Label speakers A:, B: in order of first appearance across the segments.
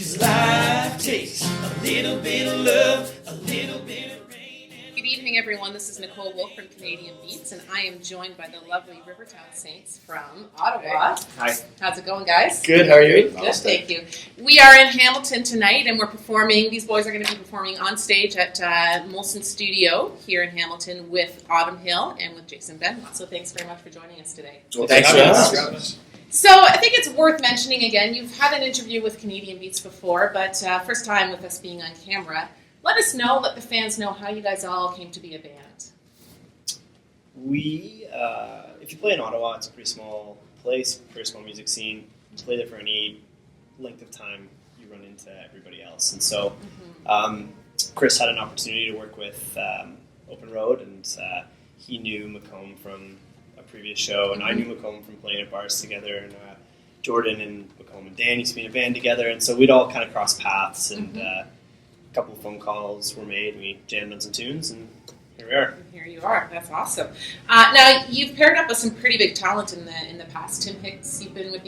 A: 'Cause life takes a little bit of love, a little bit of rain.
B: Good evening, everyone. This is Nicole Wolfe from Canadian Beats, and I am joined by the lovely Rivertown Saints from Ottawa.
C: Hi.
B: How's it going, guys?
C: Good, how are you?
B: Good, thank you. We are in Hamilton tonight, and we're performing. These boys are going to be performing on stage at Molson Studio here in Hamilton with Autumn Hill and with Jason Benoit. So thanks very much for joining us today.
C: Well, thanks for having us.
B: So I think it's worth mentioning again, you've had an interview with Canadian Beats before, but first time with us being on camera. Let us know, let the fans know how you guys all came to be a band.
D: We, if you play in Ottawa, it's a pretty small place, pretty small music scene. You play there for any length of time, you run into everybody else. And so Chris had an opportunity to work with Open Road, and he knew Macomb from a previous show, and I knew Macomb from playing at bars together, and Jordan and Macomb and Dan used to be in a band together, and so we'd all kind of cross paths, and a couple of phone calls were made, we jammed on some tunes, and here we are.
B: And here you are. That's awesome. Now you've paired up with some pretty big talent in the past. Tim Hicks, you've been with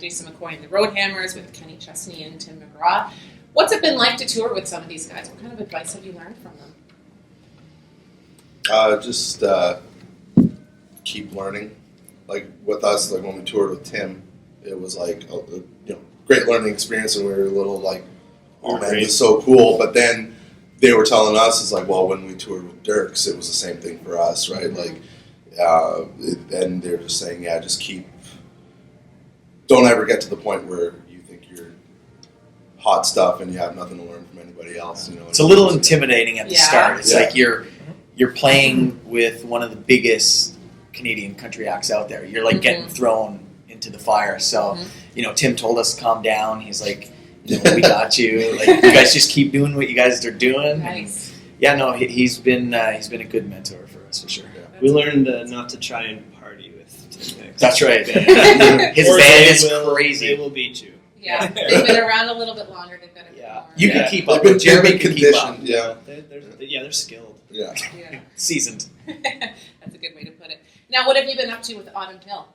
B: Jason McCoy and the Roadhammers, with Kenny Chesney and Tim McGraw. What's it been like to tour with some of these guys? What kind of advice have you learned from them?
E: Just keep learning. Like with us, like when we toured with Tim, it was like a great learning experience, and we were a little like, oh man, this is so cool. But then they were telling us, it's like, well, when we toured with Dirks, it was the same thing for us, right? Like, and they're just saying, yeah, just don't ever get to the point where you think you're hot stuff and you have nothing to learn from anybody else.
C: It's a little intimidating at the start. It's like you're playing with one of the biggest Canadian country acts out there. You're like getting thrown into the fire. So, Tim told us to calm down. He's like, we got you. Like, you guys just keep doing what you guys are doing.
B: Nice.
C: And, he's been a good mentor for us for sure. Yeah.
D: We learned not to try and party with Tim Hicks.
C: That's right. His band is crazy.
D: They will beat you.
B: Yeah, they've been around a little bit longer. They've got a bit more.
C: You can keep up.
E: They've been
C: Jeremy can keep up.
E: Yeah.
D: They're skilled.
E: Yeah.
C: Seasoned.
B: That's a good way to put it. Now, what have you been up to with Autumn Hill?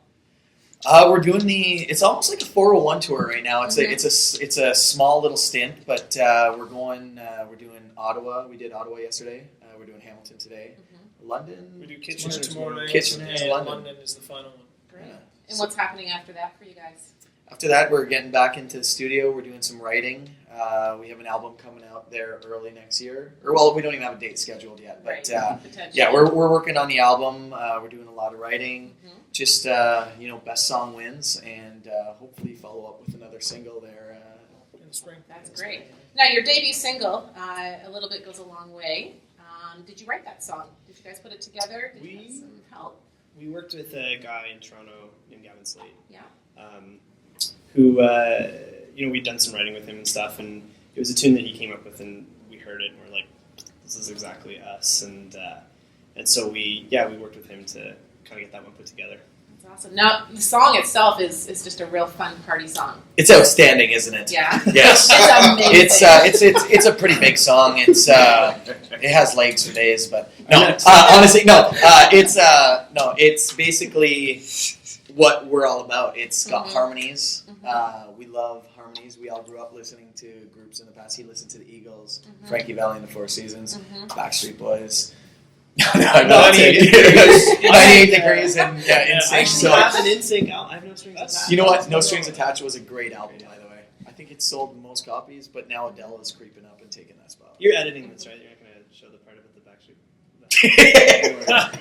C: We're doing it's almost like a 401 tour right now. It's a small little stint, but we're doing Ottawa. We did Ottawa yesterday. We're doing Hamilton today. London.
F: We do Kitchener tomorrow night.
C: Kitchener
F: and
C: London.
F: London is the final one.
B: Great. Yeah. And what's happening after that for you guys?
C: After that, we're getting back into the studio. We're doing some writing. We have an album coming out there early next year. We don't even have a date scheduled yet. But we're working on the album. We're doing a lot of writing. Just best song wins, and hopefully follow up with another single there
F: in the spring.
B: That's great. Now your debut single, "A Little Bit Goes a Long Way." Did you write that song? Did you guys put it together? Did you have some help?
D: We worked with a guy in Toronto named Gavin Slade.
B: Yeah.
D: Who we'd done some writing with him and stuff, and it was a tune that he came up with, and we heard it, and we're like, this is exactly us, and so we worked with him to kind of get that one put together.
B: That's awesome. Now the song itself is just a real fun party song.
C: It's outstanding, isn't it?
B: Yeah.
C: Yes.
B: It's amazing.
C: It's a pretty big song. It has legs for days, but no. Honestly, no. It's basically what we're all about. It's got harmonies. We love harmonies. We all grew up listening to groups in the past. He listened to the Eagles, Frankie Valli and the Four Seasons, Backstreet Boys. I'm not taking 98 Degrees and NSYNC.
D: I actually have an NSYNC album. I have No Strings Attached.
C: You know what? No Strings Attached was a great album, by the way. I think it sold the most copies, but now Adele is creeping up and taking that spot.
D: You're editing this, right? You're not going to show the part about the Backstreet.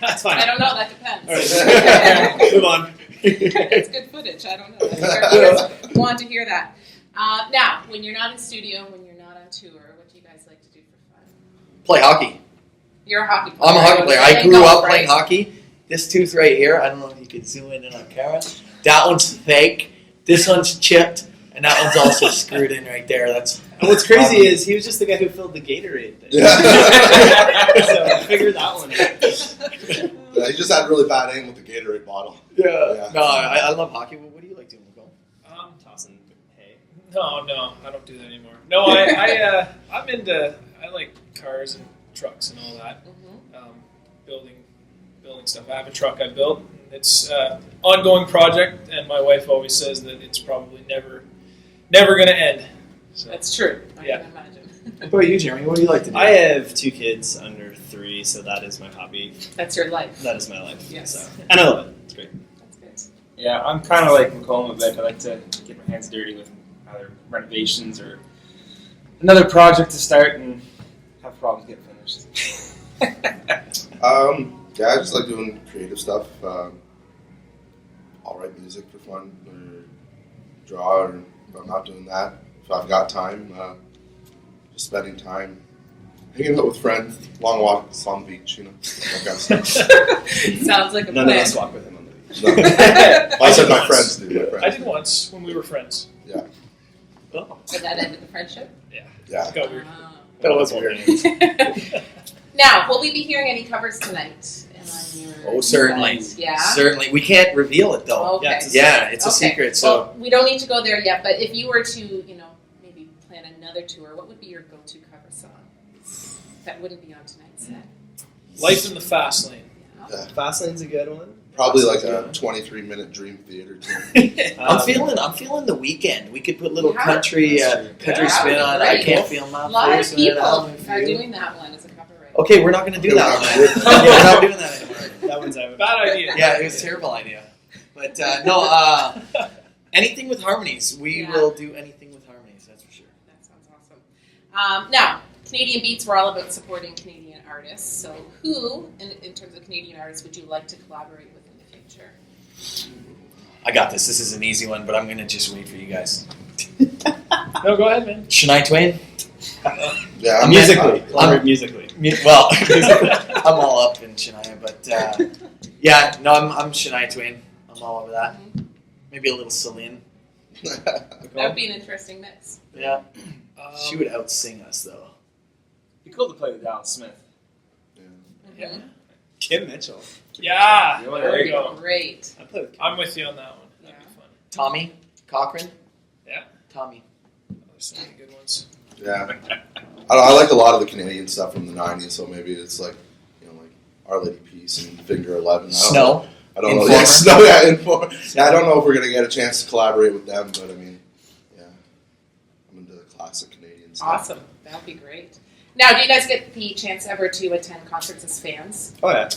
D: That's fine.
B: I don't know. That depends.
D: All right. Move on.
B: It's good footage. I don't know. I want to hear that. Now, when you're not in studio, when you're not on tour, what do you guys like to do for fun?
C: Play hockey.
B: You're a hockey player.
C: I'm a hockey player. I grew up playing hockey. This tooth right here, I don't know if you can zoom in on camera. That one's fake. This one's chipped. And that one's also screwed in right there. And
D: what's crazy is he was just the guy who filled the Gatorade thing.
E: Yeah.
D: So I figured that one out.
E: Yeah, he just had really bad aim with the Gatorade bottle.
C: Yeah. No, I love hockey. What do you like doing, Nicole?
D: Tossing hay.
F: No, I don't do that anymore. No, I'm into. I like cars and trucks and all that. Building stuff. I have a truck I built. It's an ongoing project, and my wife always says that it's probably never going to end. So
B: That's true. I
F: Yeah.
B: can imagine.
C: What about you, Jeremy? What do you like to do?
D: I have 2 kids under 3, so that is my hobby.
B: That's your life.
D: That is my life.
B: Yes.
D: So, and I love it. It's great.
B: That's good.
G: Yeah, I'm kind of like Nicole a bit. I like to get my hands dirty with either renovations or another project to start and have problems getting finished.
E: Yeah, I just like doing creative stuff. I'll write music for fun or draw, or if I'm not doing that, if I've got time, just spending time hanging out with friends, long walks on the beach, that kind of stuff.
B: Sounds like a
D: None of
B: plan.
D: us walk with him on the beach.
E: No. I said my friends do. My
F: I
E: friends.
F: did once when we were friends.
B: Oh. Did that end the friendship?
E: Yeah.
F: Got weird.
B: Oh.
C: That was weird.
B: Now, will we be hearing any covers tonight?
C: Oh, certainly.
B: Yeah.
C: Certainly. We can't reveal it though.
B: Okay.
D: Yeah,
C: It's a
B: Okay.
C: secret. So
B: Well, we don't need to go there yet. But if you were to, maybe plan another tour, what would be your go-to cover song that wouldn't be on tonight's set?
F: Life in the fast lane.
B: Yeah.
D: Fastlane's a good one.
E: Probably like a 23-minute Dream Theater tune.
C: I'm feeling the weekend. We could put little
B: Yeah.
C: country
D: That's
C: spin
B: Yeah,
C: on.
B: great.
C: I can't feel my
B: A lot of
C: face
B: people
C: without you.
B: are doing that one as a cover right
C: Okay, we're not going to do
E: Yeah,
C: that
E: we're
C: one.
E: not.
C: We're not doing that anymore.
D: That one's out.
F: Bad idea.
C: Yeah, it was a terrible idea. But anything with harmonies. We
B: Yeah.
C: will do anything with harmonies. That's for sure.
B: That sounds awesome. Now, Canadian Beats, we're all about supporting Canadian artists. So who, in terms of Canadian artists, would you like to collaborate with in the future?
C: I got this. This is an easy one, but I'm going to just wait for you guys.
F: No, go ahead, man.
C: Shania Twain.
E: Yeah,
C: I'm
D: Musically.
C: I'm-
D: Collaborate musically.
C: Well, I'm all up in Shania, but yeah, no, I'm Shania Twain. I'm all over that. Maybe a little Celine.
B: That would be an interesting mix.
C: Yeah, she would outsing us though.
G: It'd be cool to play with Dallas Smith.
F: Yeah.
B: Mhm.
D: Kim Mitchell.
F: Yeah.
G: Yeah,
F: There we go.
B: Great.
D: I play with Kim.
F: I'm with you on that one. That'd be fun.
C: Tommy Cochran.
F: Yeah.
C: Tommy.
F: There's so many good ones.
E: Yeah. I like a lot of the Canadian stuff from the 90s, so maybe it's like, like Our Lady Peace and Finger 11.
C: Snow.
E: I don't know.
C: Informer.
E: Yeah, Snow, yeah, Informer. Yeah, I don't know if we're going to get a chance to collaborate with them, but I mean, yeah. I'm into the classic Canadian stuff.
B: Awesome. That would be great. Now, do you guys get the chance ever to attend concerts as fans?
D: Oh, yeah.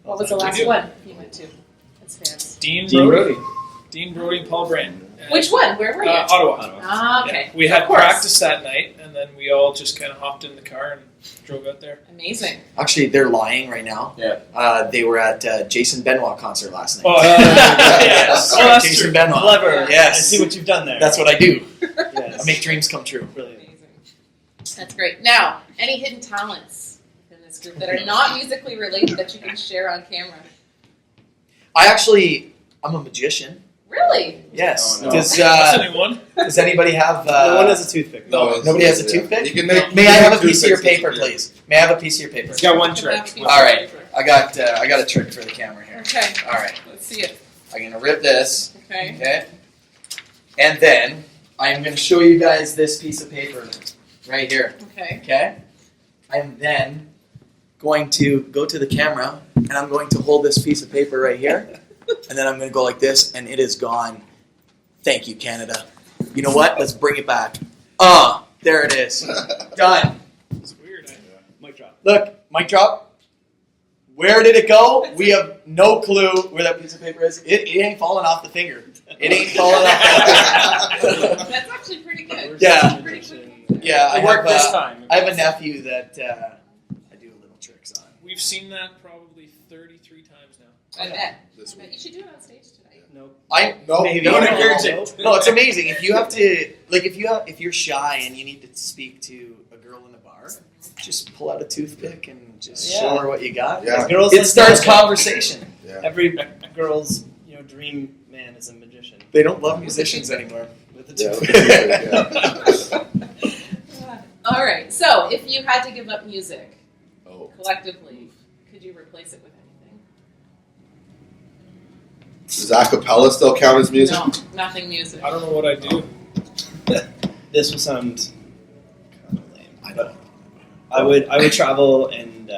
B: What was the
F: We
B: last
F: do.
B: one you went to as fans?
F: Dean
D: Dean
F: Brody.
D: Brody.
F: Dean Brody and Paul Brand.
B: Which one? Where were you?
F: Ottawa.
B: Ah, okay.
F: Yeah. We had
B: Of course.
F: practice that night, and then we all just kind of hopped in the car and drove out there.
B: Amazing.
C: Actually, they're lying right now.
G: Yeah.
C: They were at Jason Benoit concert last night.
F: Oh,
C: Yes.
F: Oh, that's
C: Jason
F: true.
C: Benoit.
D: Clever.
C: Yes.
D: I see what you've done there.
C: That's what I do.
D: Yes.
C: I make dreams come true.
D: Brilliant.
B: Amazing. That's great. Now, any hidden talents in this group that are not musically related that you can share on camera?
C: I'm a magician.
B: Really?
C: Yes.
G: Oh, no.
C: Does
F: anyone?
C: does anybody have?
D: No one has a toothpick.
F: No.
C: Nobody has a
E: Yeah.
C: toothpick.
E: You can
C: May,
E: make-
C: may
E: you
C: I
E: can
C: have a
E: make
C: piece of your
E: toothpicks
C: paper,
E: if you-
C: please? May I have a piece of your paper?
G: He's got one trick.
B: All
C: All right. I got a trick for the camera here.
B: Okay.
C: All right.
B: Let's see it.
C: I'm gonna rip this.
B: Okay.
C: Okay. And then I'm gonna show you guys this piece of paper right here.
B: Okay.
C: Okay. I'm then going to go to the camera and I'm going to hold this piece of paper right here, and then I'm going to go like this, and it is gone. Thank you, Canada. You know what? Let's bring it back. There it is. Done.
F: It's weird.
D: Mic drop.
C: Look, mic drop. Where did it go? We have no clue where that piece of paper is. It ain't falling off the finger. It ain't falling off the finger.
B: That's actually pretty good.
C: Yeah.
B: Pretty quick.
C: Yeah,
G: It worked this time.
C: I have a nephew that I do little tricks on.
F: We've seen that probably 33 times now.
B: I bet.
E: This
B: I bet.
E: week.
B: You should do it on stage tonight.
D: Nope.
E: No,
C: maybe.
G: Don't
C: No,
G: encourage it.
C: No, it's amazing. If you have to, like, if you're shy and you need to speak to a girl in a bar, just pull out a toothpick and just show her what you got.
E: Yeah.
D: Girls
C: It
D: like
C: starts
D: that.
C: conversation.
E: Yeah.
D: Every girl's dream man is a magician.
C: They don't love musicians anymore.
D: With the
E: Yeah,
D: toothpick.
B: All right. So, if you had to give up music
E: Oh.
B: collectively, could you replace it with anything?
E: Does acapella still count as music?
B: No, nothing music.
F: I don't know what I do.
D: This will sound kind of lame.
C: I know.
D: I would travel and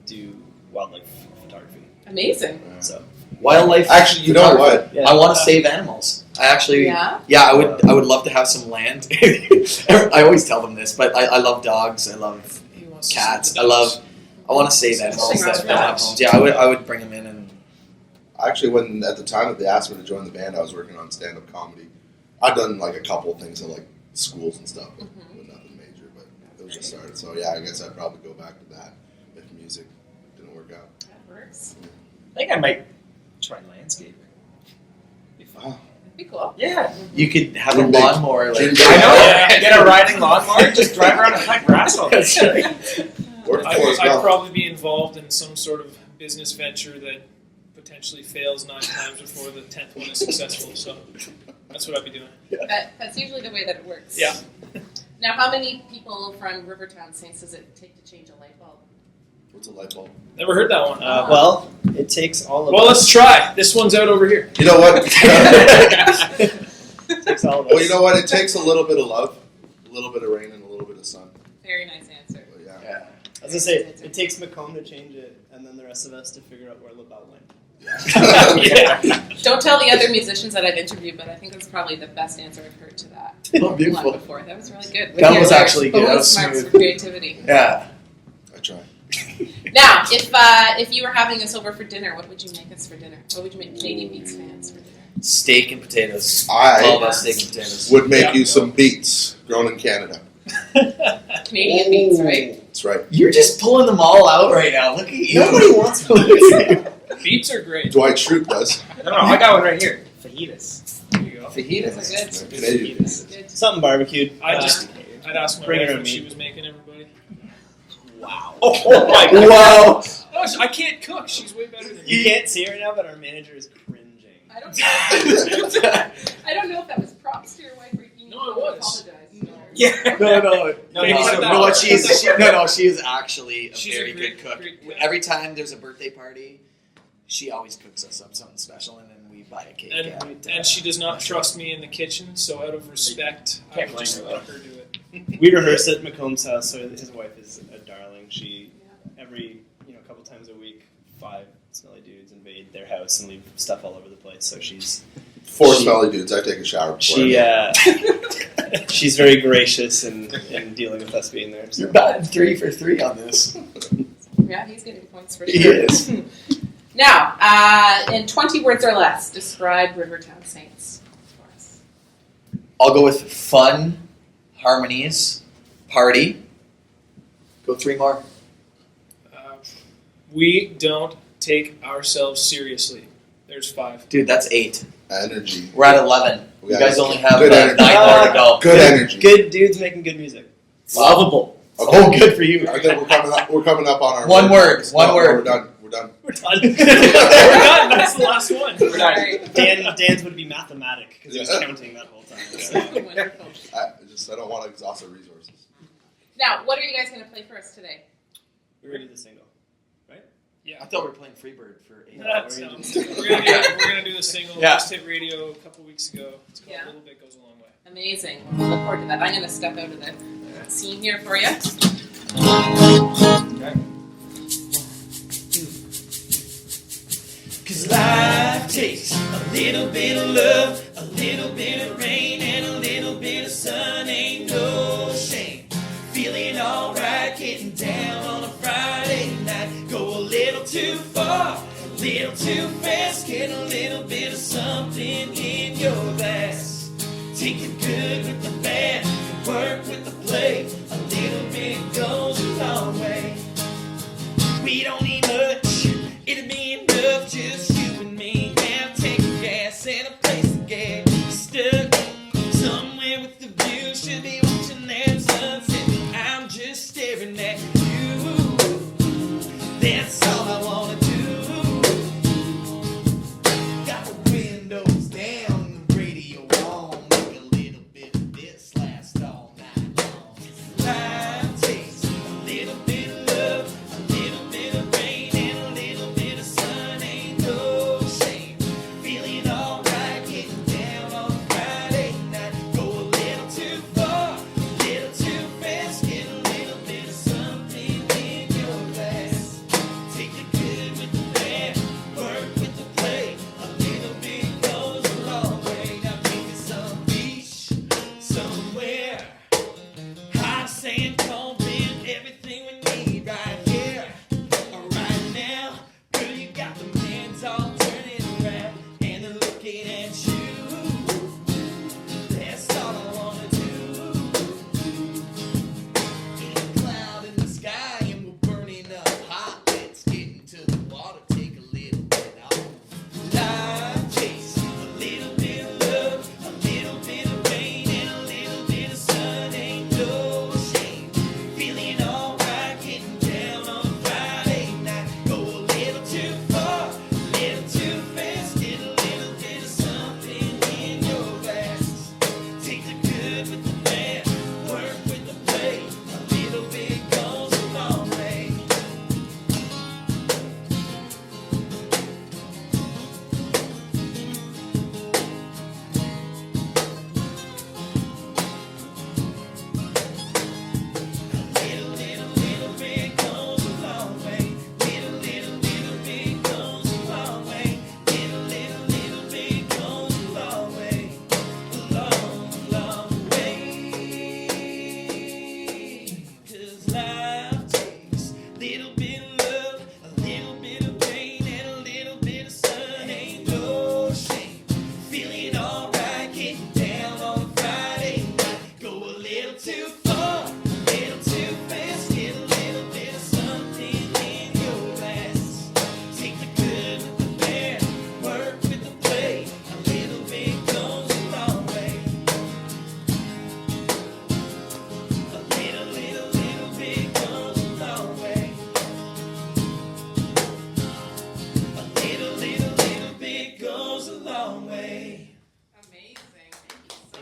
D: do wildlife photography.
B: Amazing.
D: So
C: Wildlife.
E: Actually, you know what?
C: I want to save animals. I actually,
B: Yeah.
C: I would love to have some land. I always tell them this, but I love dogs. I love
F: He wants
C: cats.
F: to see
C: I
F: the
C: love.
F: dogs.
C: I want to save
B: There's
C: animals
B: nothing wrong
C: that
B: with
C: don't have
B: dogs.
C: homes. Yeah, I would bring them in and.
E: Actually, when at the time that they asked me to join the band, I was working on stand-up comedy. I'd done like a couple of things at like schools and stuff, but nothing major. But it was just started. So yeah, I guess I'd probably go back to that if music didn't work out.
B: That works.
G: I think I might try landscaping.
E: Wow.
B: That'd be cool.
G: Yeah.
C: You could have a
E: Dream big.
C: lawnmower. Like,
E: Dream big.
G: I know. Get a riding lawnmower, just drive around and cut grass all day.
C: That's right.
E: Workforce
F: I'd
E: gone.
F: probably be involved in some sort of business venture that potentially fails 9 times before the 10th one is successful. So that's what I'd be doing.
B: That's usually the way that it works.
F: Yeah.
B: Now, how many people from Rivertown Saints does it take to change a light bulb?
E: What's a light bulb?
F: Never heard that one.
D: Well, it takes all of
F: Well,
D: us.
F: let's try. This one's out over here.
E: You know what?
D: It takes all of us.
E: Well, you know what? It takes a little bit of love, a little bit of rain, and a little bit of sun.
B: Very nice answer.
E: But yeah.
C: Yeah.
D: I was gonna say it takes Macomb to change it, and then the rest of us to figure out where LaBelle went.
F: Yeah.
B: Don't tell the other musicians that I've interviewed, but I think that's probably the best answer I've heard to that
C: Oh,
B: one
C: beautiful.
B: before. That was really good. With
C: That
B: your
C: was
B: lyrics,
C: actually good. That
B: bonus
C: was
B: marks
C: smooth.
B: for creativity.
C: Yeah.
E: I try.
B: Now, if you were having us over for dinner, what would you make us for dinner? What would you make Canadian Beats fans for dinner?
C: Steak and potatoes.
E: I
C: All about steak and potatoes.
E: would make
F: Yeah.
E: you some beets grown in Canada.
B: Canadian Beats, right?
E: That's right.
C: You're just pulling them all out right now. Look at you.
D: Nobody wants
F: Beats are great.
E: Dwight Schrute does.
G: No, I got one right here. Fajitas.
F: There you go.
C: Fajitas.
B: Those are good.
E: Canadian.
B: Good.
D: Something barbecued.
F: I'd ask my
D: Bring it
F: wife
D: on
F: what
D: me.
F: she was making everybody.
D: Wow.
G: Oh my god.
C: Wow.
F: Oh, I can't cook. She's way better than
D: You
F: me.
D: can't see her now, but our manager is cringing.
B: I don't know. I don't know if that was props to your wife or if you need
F: No, it
B: to
F: was.
B: apologize.
G: Yeah.
C: No.
G: No, you said that.
C: No, what she is actually a
F: She's
C: very
F: a great-
C: good cook.
F: great cook.
C: Every time there's a birthday party, she always cooks us up something special, and then we buy a cake.
F: And she does not trust me in the kitchen, so out of respect, I
G: Can't
F: would
G: blame
F: just
G: her,
F: let her do it.
D: We rehearse at Macomb's house, so his wife is a darling. She every couple times a week, 5 smelly dudes invade their house and leave stuff all over the place. So she's
E: 4 smelly dudes. I take a shower before.
D: she's very gracious in dealing with us being there. So.
C: You're batting 3 for 3 on this.
B: Yeah, he's getting points for
C: He
B: sure.
C: is.
B: Now, in 20 words or less, describe Rivertown Saints for us.
C: I'll go with fun, harmonies, party. Go 3 more.
F: We don't take ourselves seriously. There's 5.
C: Dude, that's 8.
E: Energy.
C: We're at 11.
E: We
C: You
E: got
C: guys only have
E: good
C: 9
E: energy.
C: more to go.
E: Good energy.
D: Good dudes making good music.
B: Lovable.
E: Okay.
C: Oh, good for you.
E: I think we're coming up on our
C: One word.
E: No,
C: We're
E: we're done. We're done.
D: We're done.
F: We're done. That's the last one.
G: We're done.
B: Sorry.
D: Dan's would be mathematic because he was counting that whole time. So.
B: Wonderful.
E: I don't want to exhaust our resources.
B: Now, what are you guys going to play for us today?
D: We're gonna do the single.
F: Yeah.
C: I thought we were playing Freebird for 8
F: That
C: hours.
F: sounds- we're gonna do the single.
C: Yeah.
F: Just hit radio a couple weeks ago. It's called
B: Yeah.
F: A Little Bit Goes a Long Way.
B: Amazing. We'll look forward to that. I'm going to step out of the scene here for you.
A: Cause life takes a little bit of love, a little bit of rain, and a little bit of sun. Ain't no shame. Feeling alright, getting down on a Friday night. Go a little too far, a little too fast. Get a little bit of something in your glass. Take it good with the bad, work with the play. A little bit goes a long way. We don't need much, it'll be enough, just you and me. Have taken gas and a place to get stuck. Somewhere with the view, should be watching that sunset. I'm just staring at you. That's all I wanna do. Got the windows down, the radio on. Make a little bit of this last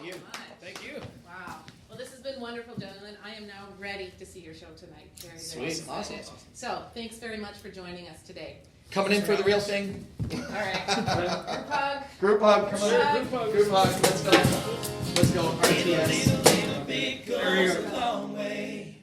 C: Thank you.
B: much.
F: Thank you.
B: Wow. Well, this has been wonderful, gentlemen. I am now ready to see your show tonight. Very, very
C: Sweet.
B: excited.
C: Awesome.
B: So, thanks very much for joining us today.
C: Coming in for the real thing.
B: All right. Group hug.
C: Group hug. Come on.
B: Hug.
C: Group hug. Let's go. Let's go.
A: Little,
C: RTS.
A: little bit goes a long way.